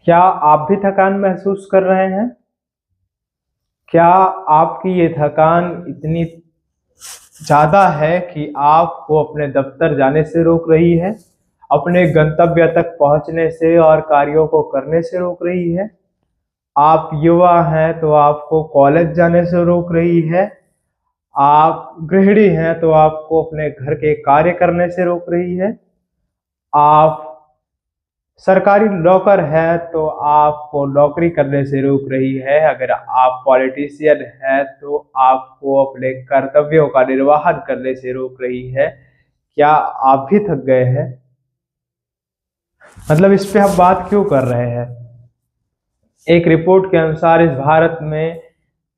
क्या आप भी थकान महसूस कर रहे हैं? क्या आपकी ये थकान इतनी ज़्यादा है कि आपको अपने दफ़्तर जाने से रोक रही है, अपने गंतव्य तक पहुँचने से और कार्यों को करने से रोक रही है? आप युवा हैं तो आपको कॉलेज जाने से रोक रही है, आप गृहिणी हैं तो आपको अपने घर के कार्य करने से रोक रही है, आप सरकारी नौकर है तो आपको नौकरी करने से रोक रही है। अगर आप पॉलिटिशियन हैं तो आपको अपने कर्तव्यों का निर्वहन करने से रोक रही है। क्या आप भी थक गए हैं? मतलब इस पे हम बात क्यों कर रहे हैं? एक रिपोर्ट के अनुसार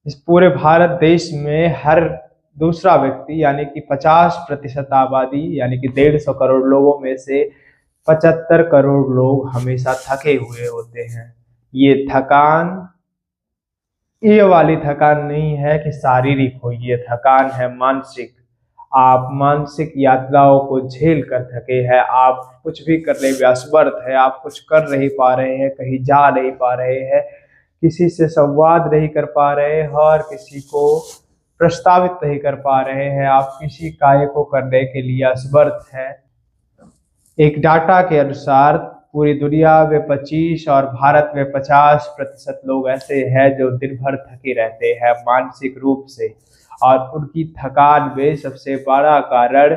इस पूरे भारत देश में हर दूसरा व्यक्ति यानी कि 50% आबादी यानी कि 150 करोड़ लोगों में से 75 करोड़ लोग हमेशा थके हुए होते हैं। ये थकान ये वाली थकान नहीं है कि शारीरिक हो, ये थकान है मानसिक। आप मानसिक यातनाओं को झेल कर थके हैं, आप कुछ भी करने में असमर्थ है, आप कुछ कर नहीं पा रहे हैं, कहीं जा नहीं पा रहे हैं, किसी से संवाद नहीं कर पा रहे हैं और किसी को प्रस्तावित नहीं कर पा रहे हैं, आप किसी कार्य को करने के लिए असमर्थ हैं। एक डाटा के अनुसार पूरी दुनिया में 25 और भारत में 50% लोग ऐसे हैं जो दिन भर थके रहते हैं मानसिक रूप से, और उनकी थकान में सबसे बड़ा कारण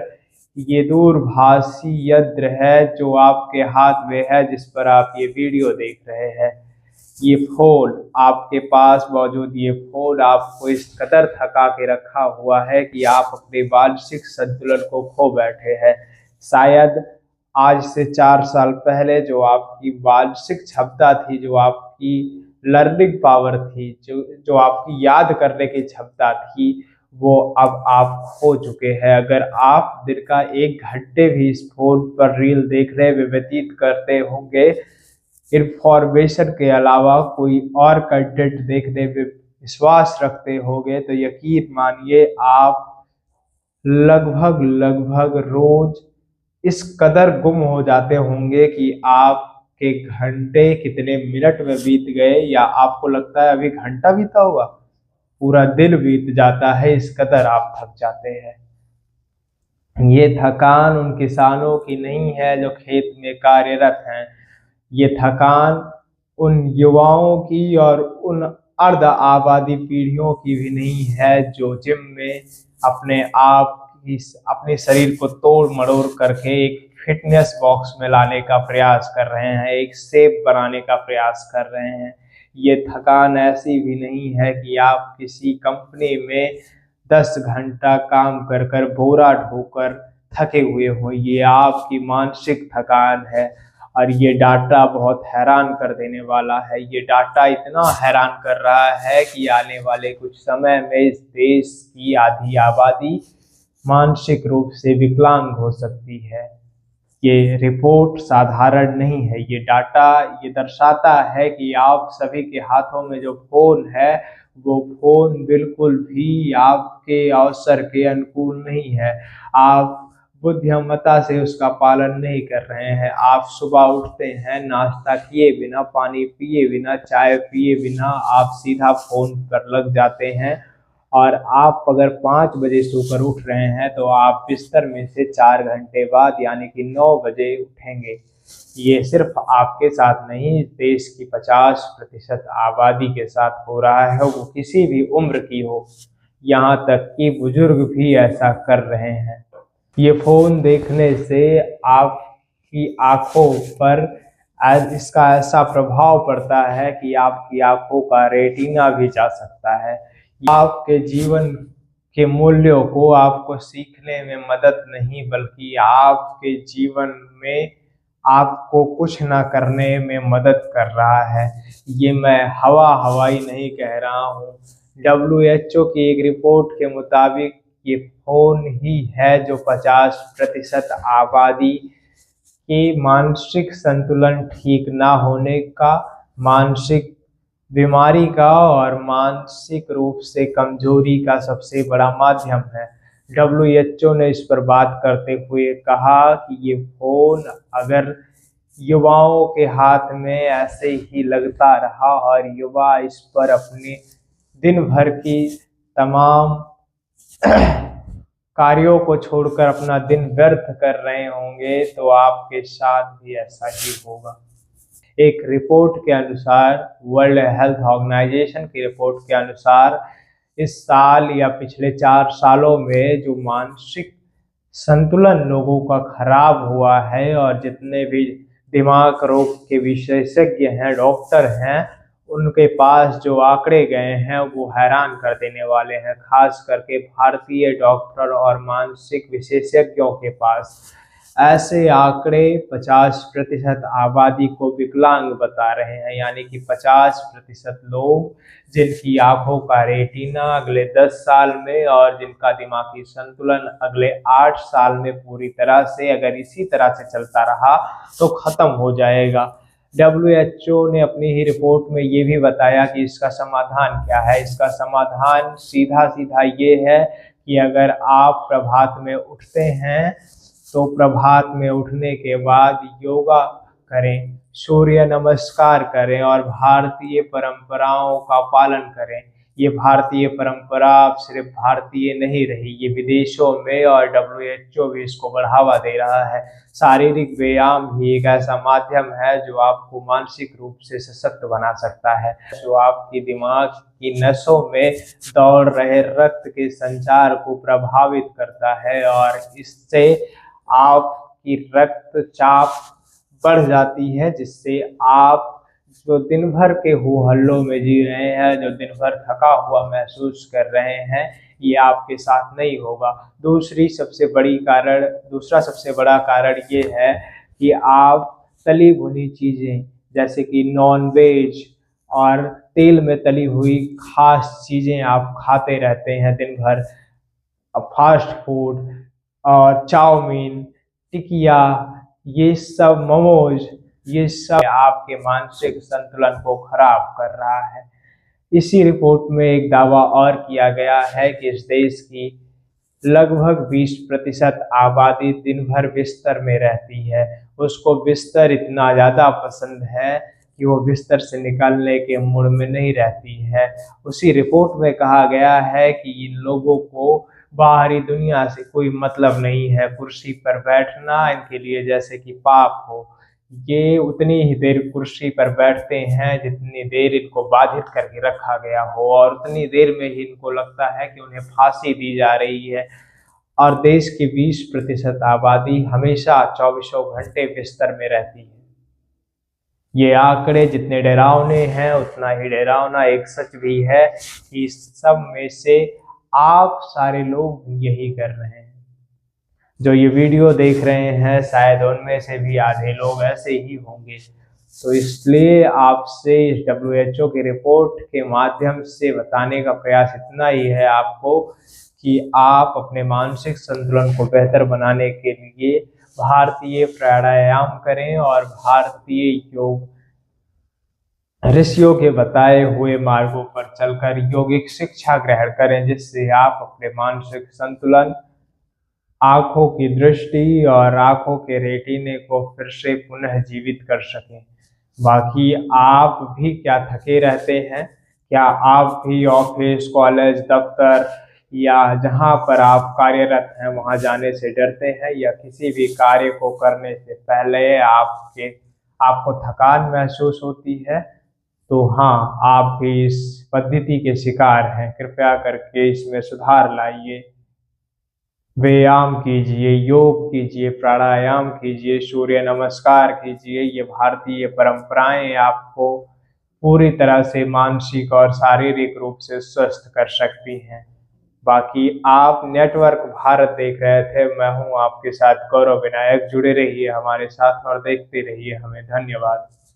ये दूरभाषी यंत्र है जो आपके हाथ में है, जिस पर आप ये वीडियो देख रहे हैं। ये फोन आपके पास मौजूद, ये फोन आपको इस कदर थका के रखा हुआ है कि आप अपने मानसिक संतुलन को खो बैठे हैं। शायद आज से 4 साल पहले जो आपकी मानसिक क्षमता थी, जो आपकी लर्निंग पावर थी, जो जो आपकी याद करने की क्षमता थी, वो अब आप खो चुके हैं। अगर आप दिन का 1 घंटे भी इस फोन पर रील देखने में व्यतीत करते होंगे, इंफॉर्मेशन के अलावा कोई और कंटेंट देखने में विश्वास रखते होंगे, तो यकीन मानिए आप लगभग लगभग रोज इस कदर गुम हो जाते होंगे कि आपके घंटे कितने मिनट में बीत गए, या आपको लगता है अभी घंटा बीता होगा, पूरा दिन बीत जाता है, इस कदर आप थक जाते हैं। ये थकान उन किसानों की नहीं है जो खेत में कार्यरत हैं, ये थकान उन युवाओं की और उन अर्ध आबादी पीढ़ियों की भी नहीं है जो जिम में अपने आप की अपने शरीर को तोड़ मरोड़ करके एक फिटनेस बॉक्स में लाने का प्रयास कर रहे हैं, एक शेप बनाने का प्रयास कर रहे हैं। ये थकान ऐसी भी नहीं है कि आप किसी कंपनी में 10 घंटा काम कर कर बोरा ढोकर थके हुए हो, ये आपकी मानसिक थकान है। और ये डाटा बहुत हैरान कर देने वाला है। ये डाटा इतना हैरान कर रहा है कि आने वाले कुछ समय में इस देश की आधी आबादी मानसिक रूप से विकलांग हो सकती है। ये रिपोर्ट साधारण नहीं है, ये डाटा ये दर्शाता है कि आप सभी के हाथों में जो फ़ोन है, वो फ़ोन बिल्कुल भी आपके अवसर के अनुकूल नहीं है। आप बुद्धिमत्ता से उसका पालन नहीं कर रहे हैं। आप सुबह उठते हैं, नाश्ता किए बिना, पानी पिए बिना, चाय पिए बिना आप सीधा फ़ोन पर लग जाते हैं, और आप अगर 5 बजे सोकर उठ रहे हैं तो आप बिस्तर में से 4 घंटे बाद यानी कि 9 बजे उठेंगे। ये सिर्फ आपके साथ नहीं, देश की 50% आबादी के साथ हो रहा है, वो किसी भी उम्र की हो, यहाँ तक कि बुजुर्ग भी ऐसा कर रहे हैं। ये फ़ोन देखने से आपकी आँखों पर इसका ऐसा प्रभाव पड़ता है कि आपकी आँखों का रेटिना भी जा सकता है। आपके जीवन के मूल्यों को आपको सीखने में मदद नहीं, बल्कि आपके जीवन में आपको कुछ ना करने में मदद कर रहा है। ये मैं हवाई नहीं कह रहा हूँ। WHO की एक रिपोर्ट के मुताबिक ये फ़ोन ही है जो 50% आबादी के मानसिक संतुलन ठीक ना होने का, मानसिक बीमारी का और मानसिक रूप से कमजोरी का सबसे बड़ा माध्यम है। WHO ने इस पर बात करते हुए कहा कि ये फ़ोन अगर युवाओं के हाथ में ऐसे ही लगता रहा और युवा इस पर अपने दिन भर की तमाम कार्यों को छोड़कर अपना दिन व्यर्थ कर रहे होंगे, तो आपके साथ भी ऐसा ही होगा। एक रिपोर्ट के अनुसार, वर्ल्ड हेल्थ ऑर्गेनाइजेशन की रिपोर्ट के अनुसार, इस साल या पिछले 4 सालों में जो मानसिक संतुलन लोगों का खराब हुआ है, और जितने भी दिमाग रोग के विशेषज्ञ हैं, डॉक्टर हैं, उनके पास जो आंकड़े गए हैं वो हैरान कर देने वाले हैं। खास करके भारतीय डॉक्टर और मानसिक विशेषज्ञों के पास ऐसे आंकड़े 50% आबादी को विकलांग बता रहे हैं, यानी कि 50% लोग जिनकी आंखों का रेटिना अगले 10 साल में और जिनका दिमागी संतुलन अगले 8 साल में पूरी तरह से, अगर इसी तरह से चलता रहा तो खत्म हो जाएगा। WHO ने अपनी ही रिपोर्ट में ये भी बताया कि इसका समाधान क्या है। इसका समाधान सीधा सीधा ये है कि अगर आप प्रभात में उठते हैं तो प्रभात में उठने के बाद योगा करें, सूर्य नमस्कार करें और भारतीय परंपराओं का पालन करें। ये भारतीय परंपरा अब सिर्फ भारतीय नहीं रही, ये विदेशों में और WHO भी इसको बढ़ावा दे रहा है। शारीरिक व्यायाम ही एक ऐसा माध्यम है जो आपको मानसिक रूप से सशक्त बना सकता है, जो आपकी दिमाग की नसों में दौड़ रहे रक्त के संचार को प्रभावित करता है और इससे आपकी रक्तचाप बढ़ जाती है, जिससे आप जो दिन भर के हो हल्लों में जी रहे हैं, जो दिन भर थका हुआ महसूस कर रहे हैं, ये आपके साथ नहीं होगा। दूसरा सबसे बड़ा कारण ये है कि आप तली भुनी चीज़ें जैसे कि नॉन वेज और तेल में तली हुई खास चीज़ें आप खाते रहते हैं दिन भर। फास्ट फूड और चाउमीन, टिकिया, ये सब मोमोज, ये सब आपके मानसिक संतुलन को खराब कर रहा है। इसी रिपोर्ट में एक दावा और किया गया है कि इस देश की लगभग 20% आबादी दिन भर बिस्तर में रहती है। उसको बिस्तर इतना ज़्यादा पसंद है कि वो बिस्तर से निकलने के मूड में नहीं रहती है। उसी रिपोर्ट में कहा गया है कि इन लोगों को बाहरी दुनिया से कोई मतलब नहीं है। कुर्सी पर बैठना इनके लिए जैसे कि पाप हो। ये उतनी ही देर कुर्सी पर बैठते हैं जितनी देर इनको बाधित करके रखा गया हो, और उतनी देर में ही इनको लगता है कि उन्हें फांसी दी जा रही है। और देश की 20% आबादी हमेशा 24 घंटे बिस्तर में रहती है। ये आंकड़े जितने डरावने हैं उतना ही डरावना एक सच भी है कि सब में से आप सारे लोग यही कर रहे हैं। जो ये वीडियो देख रहे हैं शायद उनमें से भी आधे लोग ऐसे ही होंगे। तो इसलिए आपसे इस WHO की रिपोर्ट के माध्यम से बताने का प्रयास इतना ही है आपको कि आप अपने मानसिक संतुलन को बेहतर बनाने के लिए भारतीय प्राणायाम करें और भारतीय योग ऋषियों के बताए हुए मार्गों पर चलकर यौगिक शिक्षा ग्रहण करें, जिससे आप अपने मानसिक संतुलन, आंखों की दृष्टि और आंखों के रेटिने को फिर से पुनः जीवित कर सकें। बाकी आप भी क्या थके रहते हैं? क्या आप भी ऑफिस, कॉलेज, दफ्तर या जहां पर आप कार्यरत हैं वहां जाने से डरते हैं, या किसी भी कार्य को करने से पहले आपको थकान महसूस होती है? तो हाँ, आप भी इस पद्धति के शिकार हैं। कृपया करके इसमें सुधार लाइए। व्यायाम कीजिए, योग कीजिए, प्राणायाम कीजिए, सूर्य नमस्कार कीजिए। ये भारतीय परंपराएं आपको पूरी तरह से मानसिक और शारीरिक रूप से स्वस्थ कर सकती हैं। बाकी आप नेटवर्क भारत देख रहे थे, मैं हूं आपके साथ गौरव विनायक। जुड़े रहिए हमारे साथ और देखते रहिए हमें। धन्यवाद।